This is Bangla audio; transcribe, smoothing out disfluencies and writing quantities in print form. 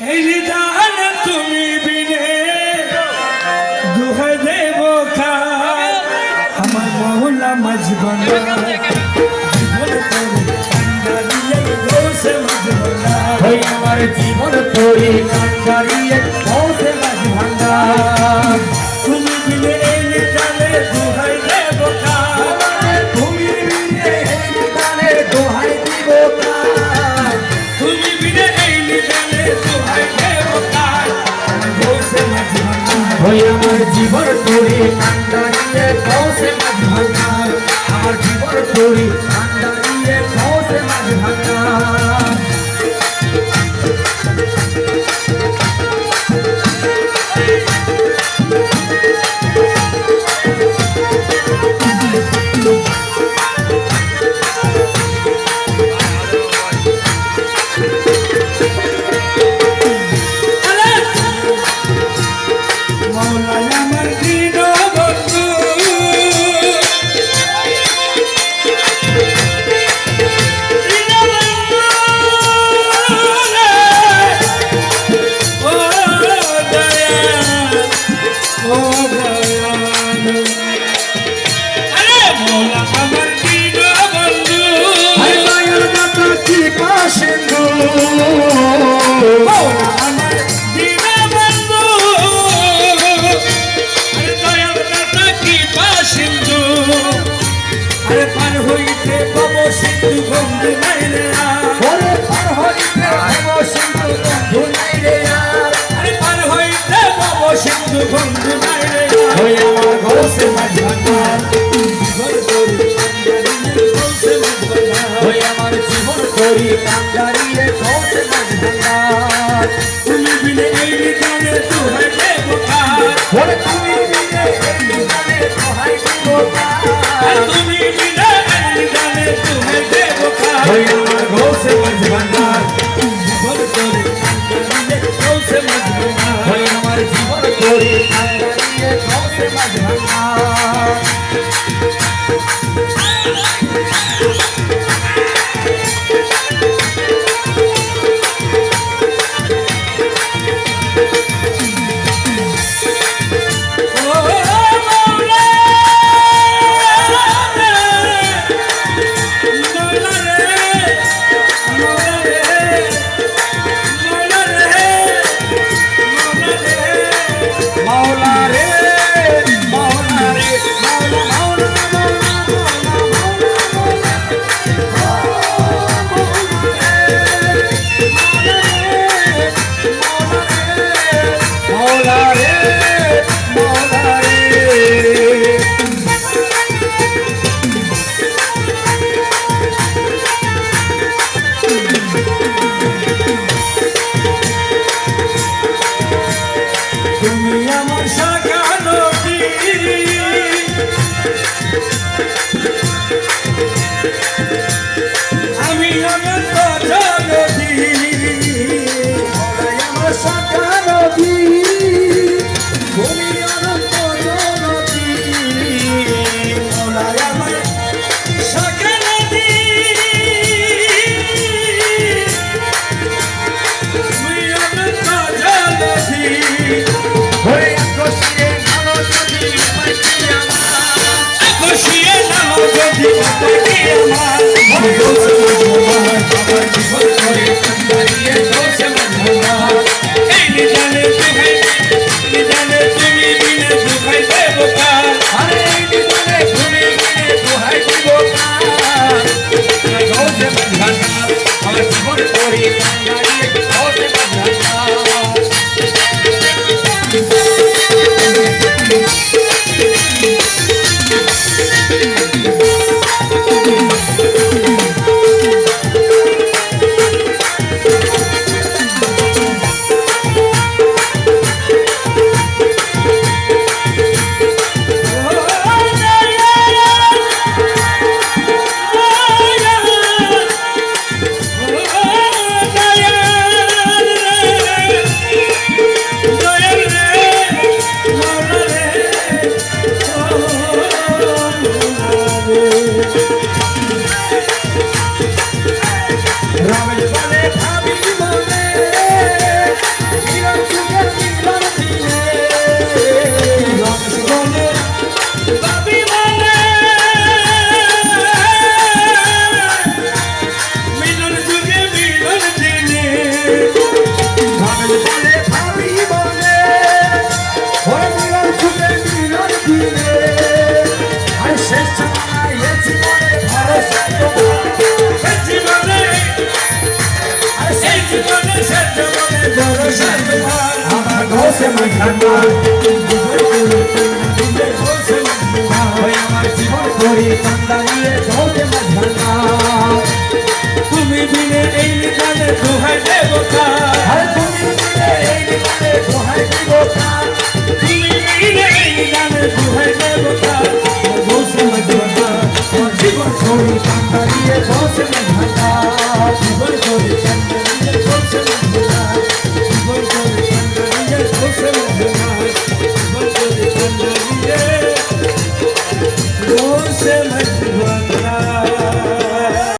এই নিদান তুমি বিনে দুহাই দেব খা আমার মহল্লা মজবনা আমার জীবন তোরে কান্দারিয়ে পৌঁছে মাঝ ভাঙ্গা তুমি বিনে এই নিদানে দুহাই দেব খা তুমি বিনে এই নিদানে দোহাই দিব তুমি বিনে এই নিদানে দুহাই দেব খা বসে মাঝ ভাঙ্গা আমার জীবন তোরে কান্দারিয়ে পৌঁছে মাঝ ভাঙ্গা আমার জীবন তোরে কান্দারিয়ে পৌঁছে মাঝ ভাঙ্গা আমার জীবন তোরে কান্দারিয়ে পৌঁছে মাঝ ভাঙ্গা তুমি বিনে এই নিদানে দুহাই দেব খা তুমি বিনে এই নিদানে দোহাই দিব তুমি বিনে এই নিদানে দুহাই দেব খা আমার ঘোষে মাঝ ভাঙ্গা জীবন তোরে কান্দারিয়ে বসে মাঝ ভাঙ্গা আমার জীবন তোরে কান্দারিয়ে পৌঁছে মাঝ ভাঙ্গা জীবন তোরে কান্দারিয়ে পৌঁছে মাঝ ভাঙ্গা মাঝানা ওই আমার জীবন তোরে কান্দারিয়ে ঘোষে মাঝানা তুমি বিনে এই নিদানে দোহাই দেব কার আর তুমি দিলে এই নিদানে দোহাই দিব কার তুমি বিনে এই নিদানে দোহাই দেব কার ঘোষে মাঝানা আমার জীবন তোরে কান্দারিয়ে ঘোষে মাঝানা জীবন করে কান্দারিয়ে ঘোষে মাঝানা জীবন করে কান্দারিয়ে ঘোষে মাঝানা জীবন করে কান্দারিয়ে ঘোষে মাঝানা